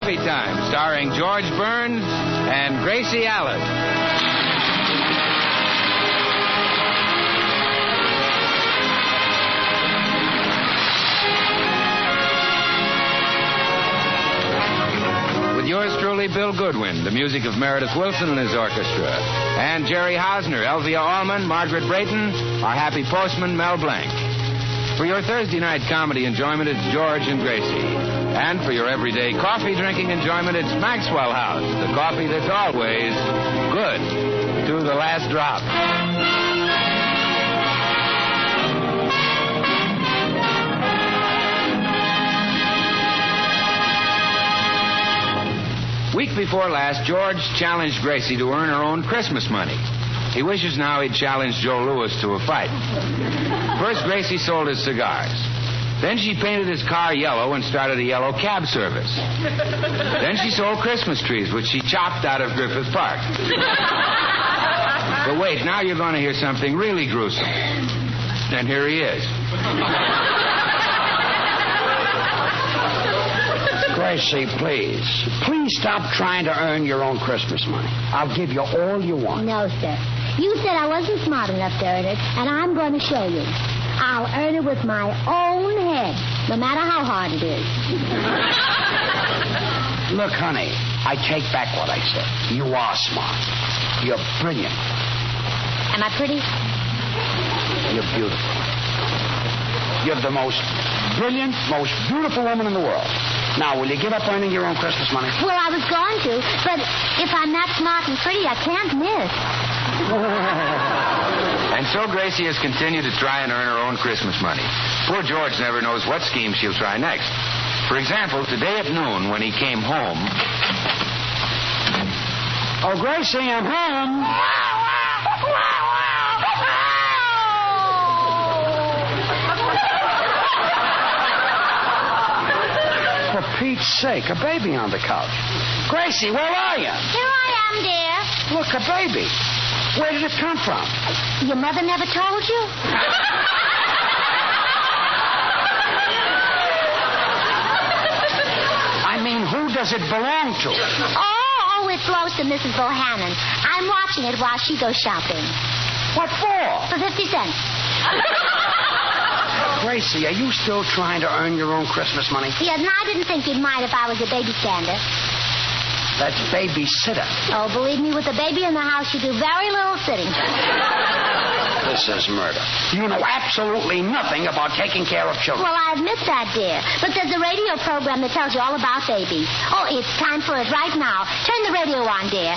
Coffee Time, starring George Burns and Gracie Allen. With yours truly, Bill Goodwin, the music of Meredith Wilson and his orchestra, and Jerry Hausner, Elvia Allman, Margaret Brayton, our happy postman, Mel Blanc. For your Thursday night comedy enjoyment, it's George and Gracie. And for your everyday coffee drinking enjoyment, it's Maxwell House, the coffee that's always good to the last drop. Week before last, George challenged Gracie to earn her own Christmas money. He wishes now he'd challenged Joe Louis to a fight. First, Gracie sold his cigars. Then she painted his car yellow and started a yellow cab service. Then she sold Christmas trees, which she chopped out of Griffith Park. But wait, now you're going to hear something really gruesome. And here he is. Gracie, please. Please stop trying to earn your own Christmas money. I'll give you all you want. No, sir. You said I wasn't smart enough to earn it, and I'm going to show you. I'll earn it with my own head, no matter how hard it is. Look, honey, I take back what I said. You are smart. You're brilliant. Am I pretty? You're beautiful. You're the most brilliant, most beautiful woman in the world. Now, will you give up earning your own Christmas money? Well, I was going to, but if I'm that smart and pretty, I can't miss. And so Gracie has continued to try and earn her own Christmas money. Poor George never knows what scheme she'll try next. For example, today at noon when he came home... Oh, Gracie, I'm home. For Pete's sake, a baby on the couch. Gracie, where are you? Here I am, dear. Look, a baby. Where did it come from? Your mother never told you? I mean, who does it belong to? Oh, it belongs to Mrs. Bohannon. I'm watching it while she goes shopping. What for? For 50 cents. Gracie, are you still trying to earn your own Christmas money? Yes, and I didn't think you'd mind if I was a baby stander. That's babysitter. Oh, believe me, with a baby in the house, you do very little sitting. This is murder. You know absolutely nothing about taking care of children. Well, I admit that, dear. But there's a radio program that tells you all about babies. Oh, it's time for it right now. Turn the radio on, dear.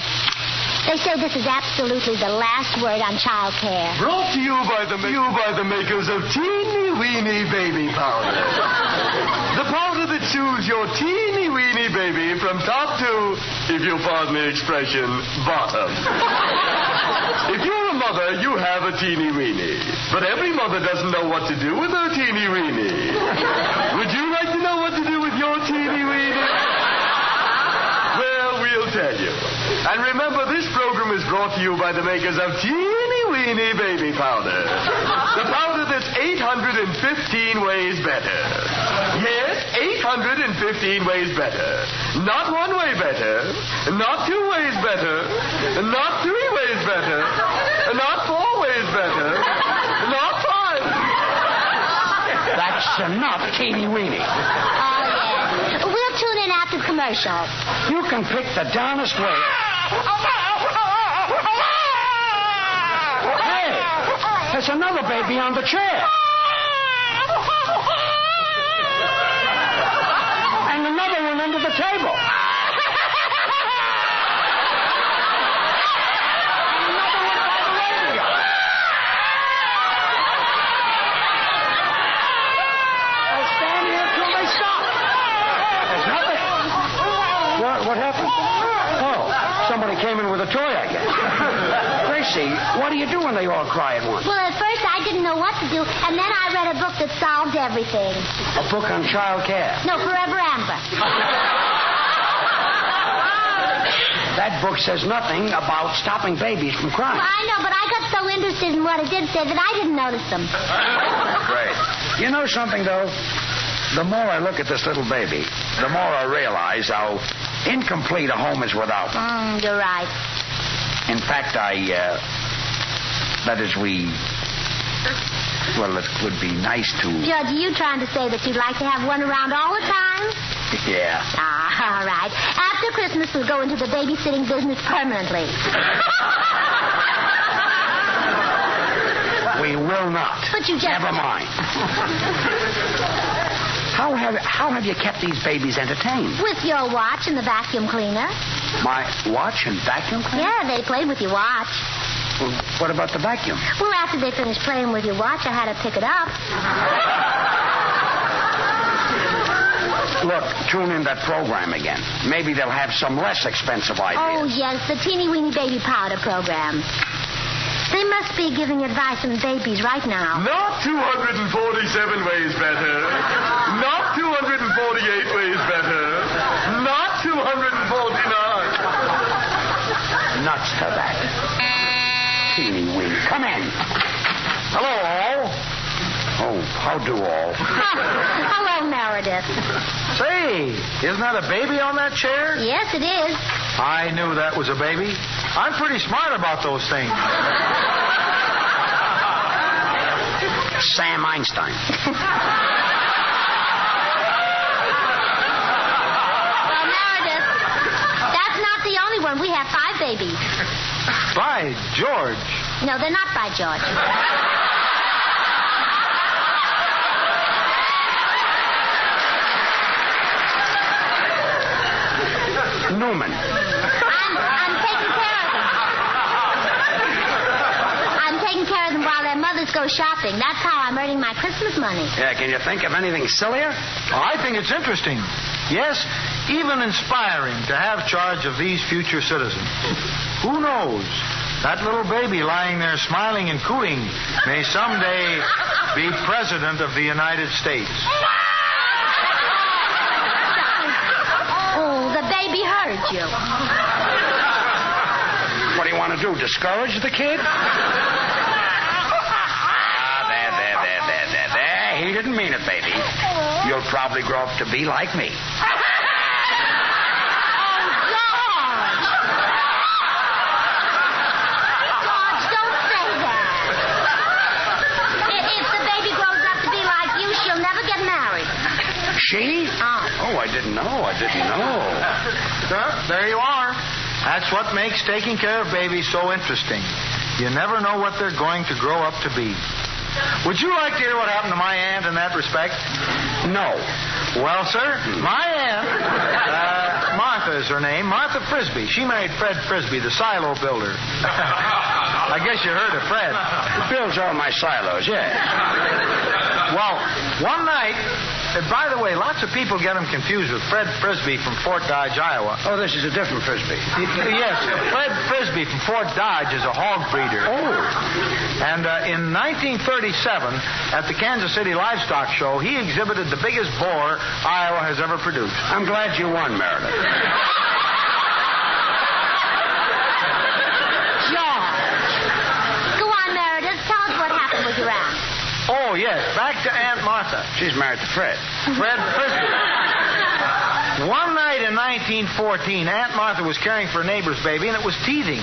They say this is absolutely the last word on child care. Brought to you by the makers of Teeny Weeny Baby Powder. The powder that soothes your teeny weeny baby from top to, if you'll pardon the expression, bottom. If you're a mother, you have a teeny weeny. But every mother doesn't know what to do with her teeny weeny. Would you like to know what to do with your teeny weeny? Well, we'll tell you. And remember, this program is brought to you by the makers of Teeny Weeny Baby Powder. The powder that's 815 ways better. Yes, 815 ways better. Not one way better. Not 2 ways better. Not 3 ways better. Not 4 ways better. Not 5. That's enough, Teeny Weeny. Oh, yes. We'll tune in after the commercial. You can pick the darnest way. Hey, there's another baby on the chair. And another one under the table. And another one by the radio. I'll stand here till they stop. There's nothing. What happened? Oh, somebody came in with a toy, I guess. Gracie, what do you do when they all cry at once? Well, at first I didn't know what to do, and then I read a book that solved everything. A book on child care. No, Forever Amber. That book says nothing about stopping babies from crying. Well, I know, but I got so interested in what it did say that I didn't notice them. Great. You know something, though? The more I look at this little baby, the more I realize how incomplete a home is without them. You're right. In fact, well, it would be nice to... Judge, are you trying to say that you'd like to have one around all the time? Yeah. All right. After Christmas, we'll go into the babysitting business permanently. We will not. But you just... Never mind. How have you kept these babies entertained? With your watch and the vacuum cleaner. My watch and vacuum cleaner? Yeah, they played with your watch. Well, what about the vacuum? Well, after they finished playing with your watch, I had to pick it up. Look, tune in that program again. Maybe they'll have some less expensive ideas. Oh, yes, the Teeny Weeny Baby Powder program. They must be giving advice on babies right now. Not 247 ways better. Not 248 ways better. Not 249. Nuts to that. Teeny weeny. Come in. Hello, all. Oh, how do all? Hello, Meredith. Say, isn't that a baby on that chair? Yes, it is. I knew that was a baby. I'm pretty smart about those things. Sam Einstein. Well, Meredith, that's not the only one. We have 5 babies. By George. No, they're not by George. Newman. I'm taking care of them. I'm taking care of them while their mothers go shopping. That's how I'm earning my Christmas money. Yeah, can you think of anything sillier? I think it's interesting. Yes, even inspiring to have charge of these future citizens. Who knows? That little baby lying there smiling and cooing may someday be President of the United States. Oh, the baby heard you. What do you want to do, discourage the kid? There. He didn't mean it, baby. You'll probably grow up to be like me. She? Oh, I didn't know. There you are. That's what makes taking care of babies so interesting. You never know what they're going to grow up to be. Would you like to hear what happened to my aunt in that respect? No. Well, sir, my aunt, Martha is her name, Martha Frisbee. She married Fred Frisbee, the silo builder. I guess you heard of Fred. He builds all my silos, yeah. Well, one night... by the way, lots of people get him confused with Fred Frisbee from Fort Dodge, Iowa. Oh, this is a different Frisbee. Yes, Fred Frisbee from Fort Dodge is a hog breeder. Oh. And in 1937, at the Kansas City Livestock Show, he exhibited the biggest boar Iowa has ever produced. I'm glad you won, Meredith. George. Go on, Meredith. Tell us what happened with your aunt. Oh, yes. Back to Aunt Martha. She's married to Fred. Fred Frisbee. One night in 1914, Aunt Martha was caring for a neighbor's baby, and it was teething.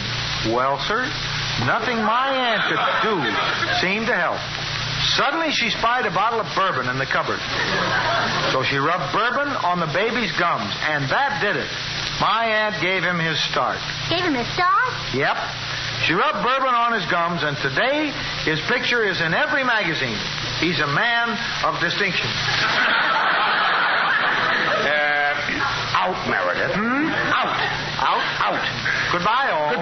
Well, sir, nothing my aunt could do seemed to help. Suddenly, she spied a bottle of bourbon in the cupboard. So she rubbed bourbon on the baby's gums, and that did it. My aunt gave him his start. Gave him his start? Yep. She rubbed bourbon on his gums, and today his picture is in every magazine. He's a man of distinction. Out, Meredith. Out. Goodbye, all.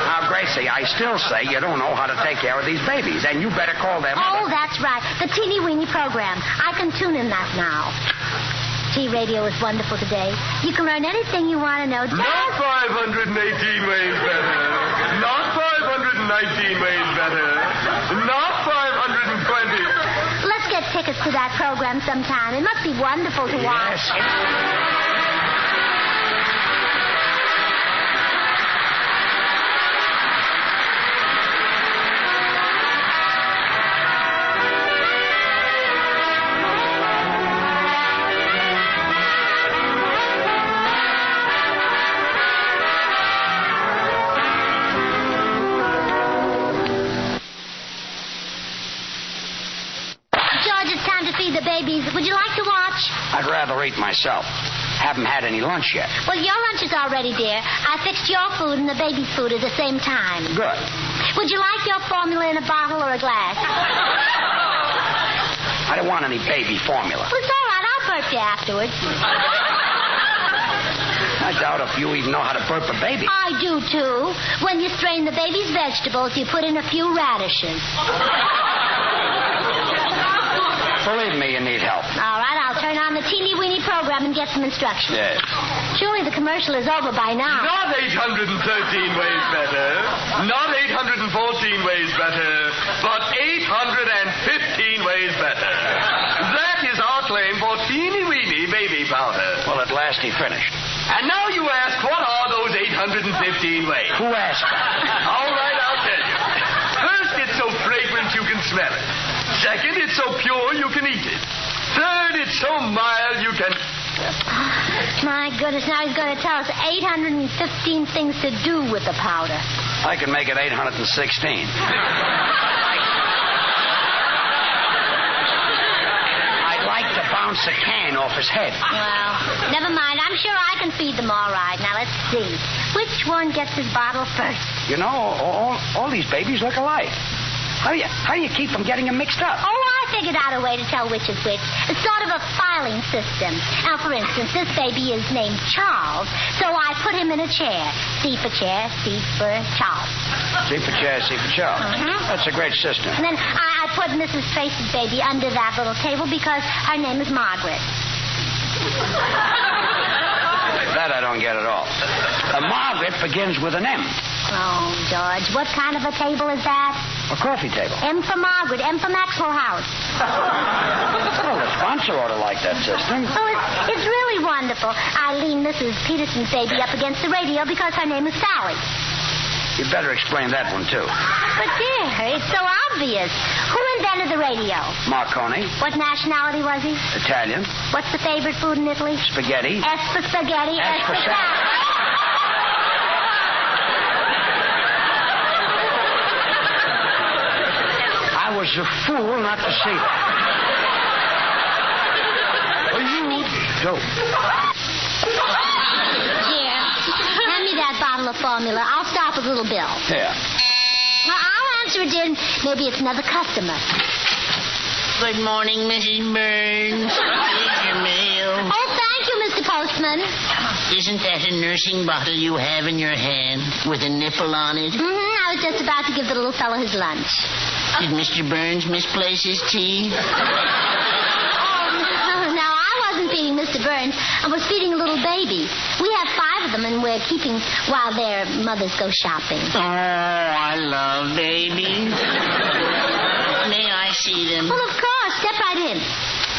Now, Gracie, I still say you don't know how to take care of these babies, and you better call them. Oh, that's right. The Teeny Weeny program. I can tune in that now. T-Radio is wonderful today. You can learn anything you want to know. Not 518 ways better. Not 519 ways better. Not 520. Let's get tickets to that program sometime. It must be wonderful to watch. Yes. overeat myself. Haven't had any lunch yet. Well, your lunch is all ready, dear. I fixed your food and the baby's food at the same time. Good. Would you like your formula in a bottle or a glass? I don't want any baby formula. Well, it's all right. I'll burp you afterwards. I doubt if you even know how to burp a baby. I do, too. When you strain the baby's vegetables, you put in a few radishes. Believe me, you need help. All right, I'll turn on the teeny-weeny program and get some instructions. Yes. Surely the commercial is over by now. Not 813 ways better, not 814 ways better, but 815 ways better. That is our claim for teeny-weeny baby powder. Well, at last he finished. And now you ask, what are those 815 ways? Who asked? All right, I'll tell you. First, it's so fragrant you can smell it. Second, it's so pure you can eat it. Third, it's so mild you can... My goodness, now he's going to tell us 815 things to do with the powder. I can make it 816. I'd like to bounce a can off his head. Well, never mind. I'm sure I can feed them all right. Now, let's see. Which one gets his bottle first? You know, all these babies look alike. How do you keep from getting them mixed up? Oh, I figured out a way to tell which is which. It's sort of a filing system. Now, for instance, this baby is named Charles, so I put him in a chair. C for chair, C for Charles. C for chair, C for Charles. Mm-hmm. That's a great system. And then I put Mrs. Tracy's baby under that little table because her name is Margaret. That I don't get at all. Margaret begins with an M. Oh, George, what kind of a table is that? A coffee table. M for Margaret, M for Maxwell House. Well, the sponsor ought to like that system. Oh, it's really wonderful. I lean Mrs. Peterson's baby up against the radio because her name is Sally. You'd better explain that one, too. But, dear, it's so obvious. Who invented the radio? Marconi. What nationality was he? Italian. What's the favorite food in Italy? Spaghetti. S for spaghetti, S for salad. I was a fool not to see that. Well, you dope. Here, hand me that bottle of formula. I'll stop with little Bill. Yeah. Well, I'll answer it in. Maybe it's another customer. Good morning, Mrs. Burns. Here's your mail. Oh, thank you, Mr. Postman. Isn't that a nursing bottle you have in your hand with a nipple on it? Mm-hmm. I was just about to give the little fellow his lunch. Did Mr. Burns misplace his tea? Oh, now, I wasn't feeding Mr. Burns. I was feeding a little baby. We have 5 of them, and we're keeping while their mothers go shopping. Oh, I love babies. May I see them? Well, of course. Step right in.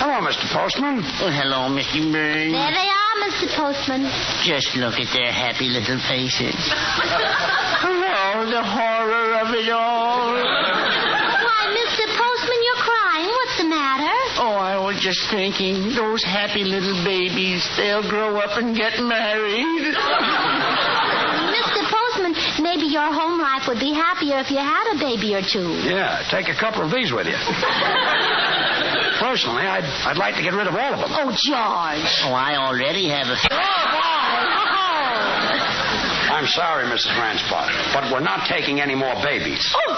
Hello, Mr. Postman. Oh, hello, Mr. Burns. There they are, Mr. Postman. Just look at their happy little faces. Oh, the horror of it all. Why, Mr. Postman, you're crying. What's the matter? Oh, I was just thinking, those happy little babies, they'll grow up and get married. Mr. Postman, maybe your home life would be happier if you had a baby or two. Yeah, take a couple of these with you. Personally, I'd like to get rid of all of them. Oh, George. Oh, I already have a... I'm sorry, Mrs. Ranspot, but we're not taking any more babies. Oh,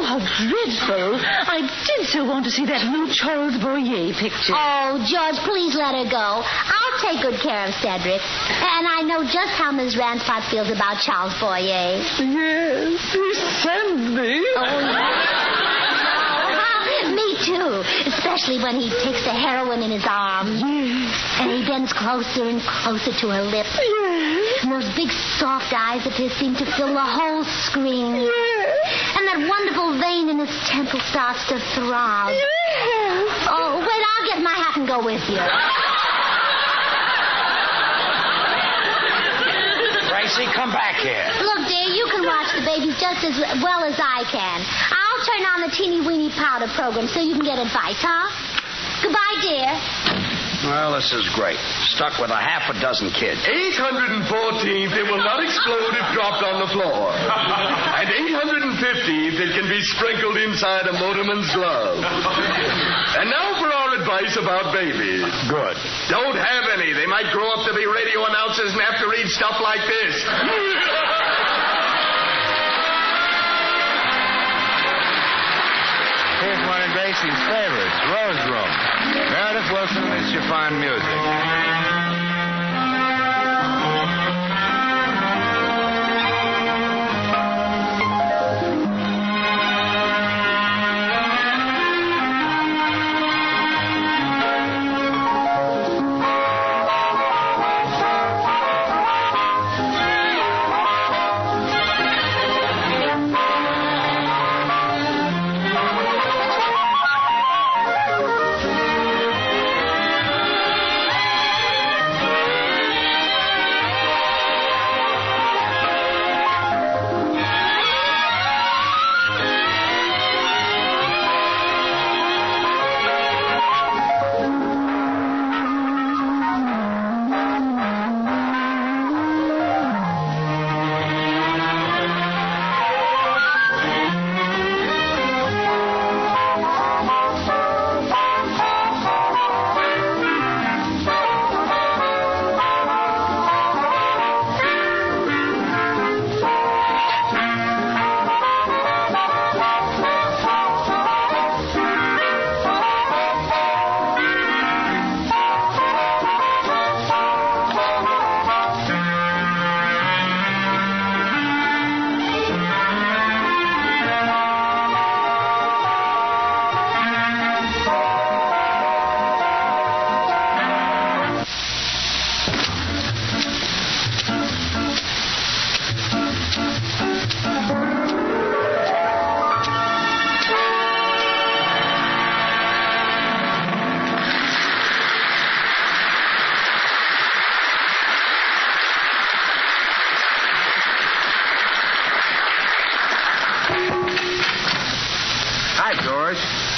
how dreadful. I did so want to see that new Charles Boyer picture. Oh, George, please let her go. I'll take good care of Cedric. And I know just how Ms. Ranspot feels about Charles Boyer. Yes, he sent me. Oh, me too. Especially when he takes the heroine in his arms. Yes. And he bends closer and closer to her lips. Yes. And those big soft eyes of his seem to fill the whole screen. Yes. And that wonderful vein in his temple starts to throb. Yes. Oh, wait, I'll get my hat and go with you. Gracie, come back here. Look, dear, you can watch the babies just as well as I can. I'll turn on the teeny-weeny powder program so you can get advice, huh? Goodbye, dear. Well, this is great. Stuck with a half a dozen kids. 814th, it will not explode if dropped on the floor. And 815th, it can be sprinkled inside a motorman's glove. And now for our advice about babies. Good. Don't have any. They might grow up to be radio announcers and have to read stuff like this. Here's one of Gracie's favorites, Rose Room. Meredith Wilson and Miss Chiffon Music.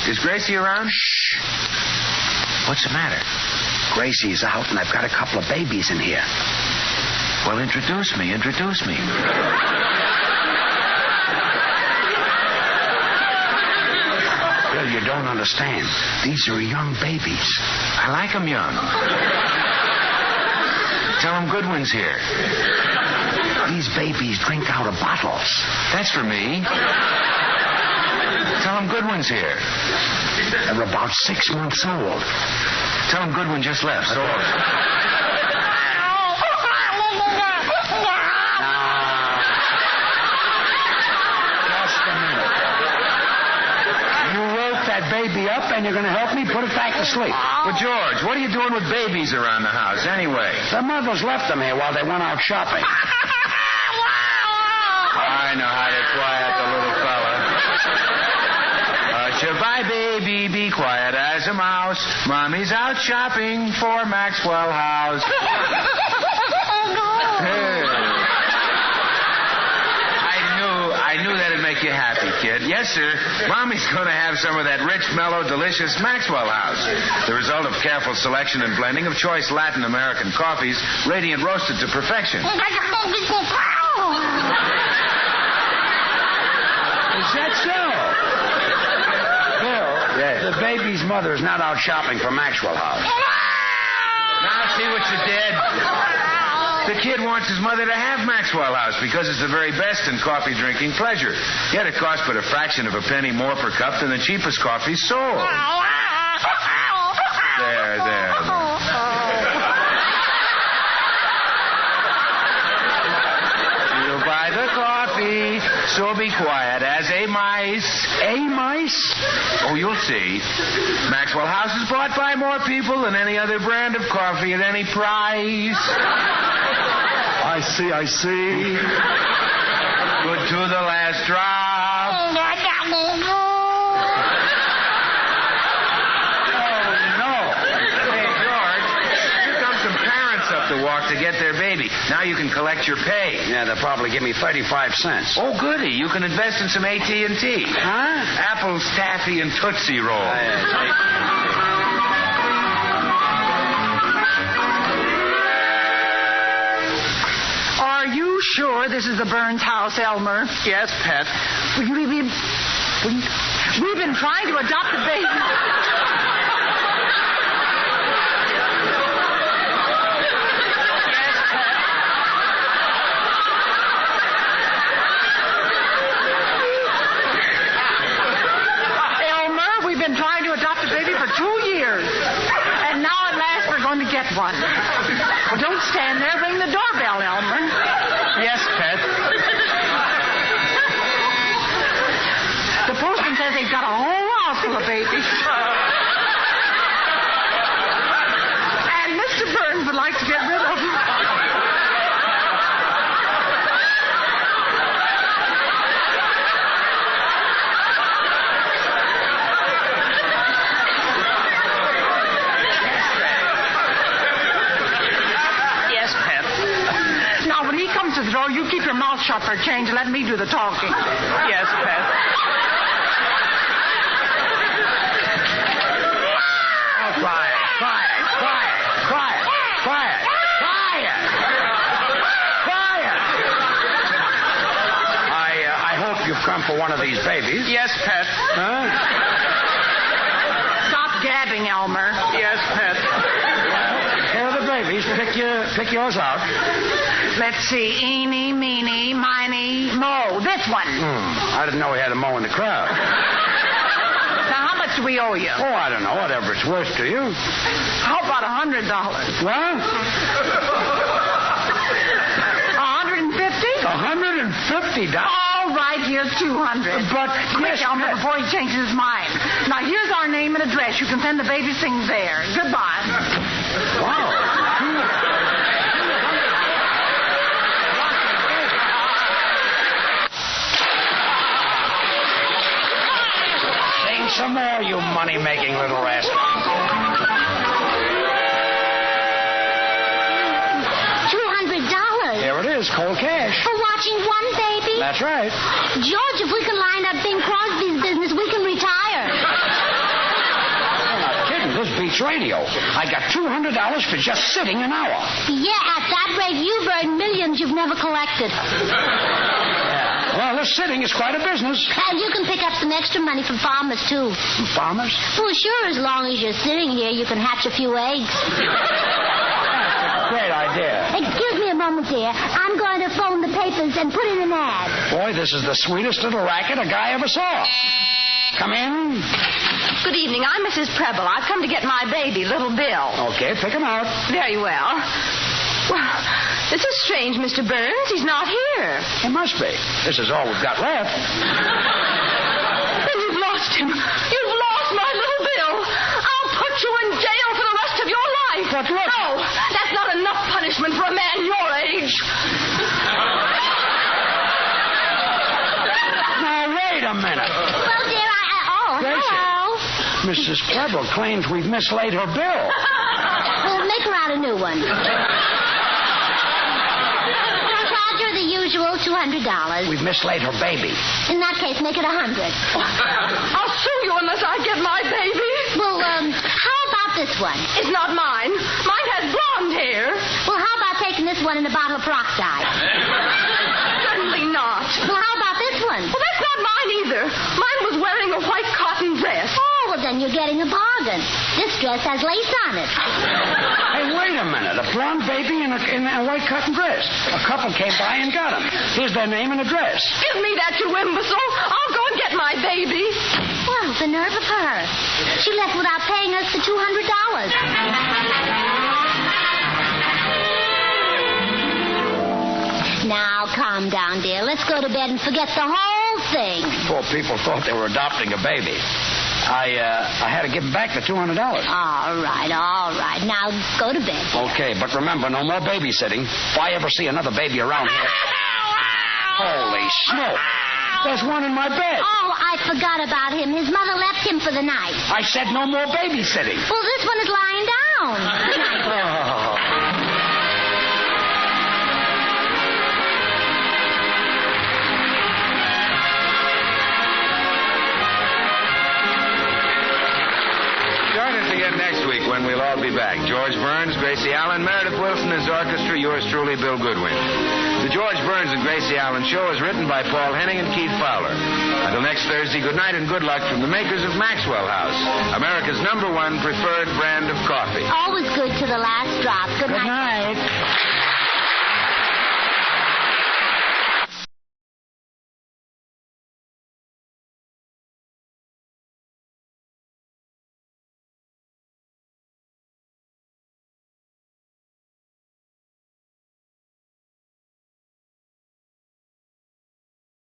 Is Gracie around? Shh. What's the matter? Gracie's out, and I've got a couple of babies in here. Well, introduce me. Bill, you don't understand. These are young babies. I like them young. Tell them Goodwin's here. These babies drink out of bottles. That's for me. Tell them Goodwin's here. They're about 6 months old. Tell them Goodwin just left. So just a minute. You woke that baby up, and you're going to help me put it back to sleep. Well, George, what are you doing with babies around the house anyway? The mothers left them here while they went out shopping. I know how to quiet the little fella. Hush-a-bye, baby, be quiet as a mouse. Mommy's out shopping for Maxwell House. Hey. I knew that'd make you happy, kid. Yes, sir. Mommy's going to have some of that rich, mellow, delicious Maxwell House. The result of careful selection and blending of choice Latin American coffees, radiant roasted to perfection. Is that so? Bill, yes. The baby's mother is not out shopping for Maxwell House. Now, see what you did? The kid wants his mother to have Maxwell House because it's the very best in coffee drinking pleasure. Yet it costs but a fraction of a penny more per cup than the cheapest coffee sold. There. You'll buy the coffee, so be quiet as a mice. A mice? Oh, you'll see. Maxwell House is bought by more people than any other brand of coffee at any price. I see. Good to the last drop. Oh, no. Hey, George, here come some parents up the walk to get their baby. Now you can collect your pay. Yeah, they'll probably give me 35 cents. Oh, goody. You can invest in some AT&T. Huh? Apples, taffy, and Tootsie Roll. Are you sure this is the Burns house, Elmer? Yes, Pet. We've been trying to adopt a baby. doorbell, Elmer. Yes, pet. The postman says they've got a whole house full of babies. And Mr. Burns would like to get rid of them. Yes, pet. Now, when he comes to the door, you keep your mouth shut for a change and let me do the talking. Yes, pet. Quiet. I hope you've come for one of these babies. Yes, pet. Huh? Stop gabbing, Elmer. Yes, pet. Here are the babies. Pick yours out. Let's see. Eeny, meeny, miny, mo. This one. I didn't know we had a mo in the crowd. Now, how much do we owe you? Oh, I don't know. Whatever it's worth to you. How about $100? What? $150? $150? All right, here's $200. But, Quick, yes, Elmer, pet. before he changes his mind. Now, here's our name and address. You can send the baby things there. Goodbye. Wow. Sing some more, you money-making little rascal. $200. Here it is, cold cash. For watching one baby? That's right. George, if we can line up Bing Crosby's business, we can retire. You're not kidding. This beats radio. I got $200 for just sitting an hour. Yeah, at that rate, you've earned millions you've never collected. Well, this sitting is quite a business. And you can pick up some extra money from farmers, too. Farmers? Well, sure, as long as you're sitting here, you can hatch a few eggs. Great idea. Excuse me a moment, dear. I'm going to phone the papers and put in an ad. Boy, this is the sweetest little racket a guy ever saw. Come in. Good evening. I'm Mrs. Preble. I've come to get my baby, little Bill. Okay, pick him out. Very well. Well, this is strange, Mr. Burns. He's not here. He must be. This is all we've got left. Then you've lost him. You've lost my little Bill. I'll put you in jail for the rest of your life. But look. No, that's not enough punishment for a man your age. Now, wait a minute. Well, dear, Gracie. hello. Mrs. Preble claims we've mislaid her bill. Well, make her out a new one. Charge her the usual $200. We've mislaid her baby. In that case, make it $100. I'll sue you unless I get my baby. Well, how about this one? It's not mine. Mine has blonde hair. Well, how about taking this one in a bottle of peroxide? Certainly not. Well, how about this one? Well, that's not mine either. Mine was wearing a white cotton dress. Oh, well, then you're getting a bargain. This dress has lace on it. Hey, wait a minute. A blonde baby in a white cotton dress. A couple came by and got him. Here's their name and address. Give me that, you imbecile. I'll go and get my baby. Well, the nerve of her. She left without paying us the $200. Now, calm down, dear. Let's go to bed and forget the whole thing. Poor people thought they were adopting a baby. I had to give them back the $200. All right. Now, go to bed. Okay, but remember, no more babysitting. If I ever see another baby around here... Holy smoke! There's one in my bed. Oh, I forgot about him. His mother left him for the night. I said no more babysitting. Well, this one is lying down. Good night. Oh. Join us again next week when we'll all be back. George Burns, Gracie Allen, Meredith Wilson, and his orchestra, yours truly, Bill Goodwin. The George Burns and Gracie Allen Show is written by Paul Henning and Keith Fowler. Until next Thursday, good night and good luck from the makers of Maxwell House, America's #1 preferred brand of coffee. Always good to the last drop. Good night. Good night.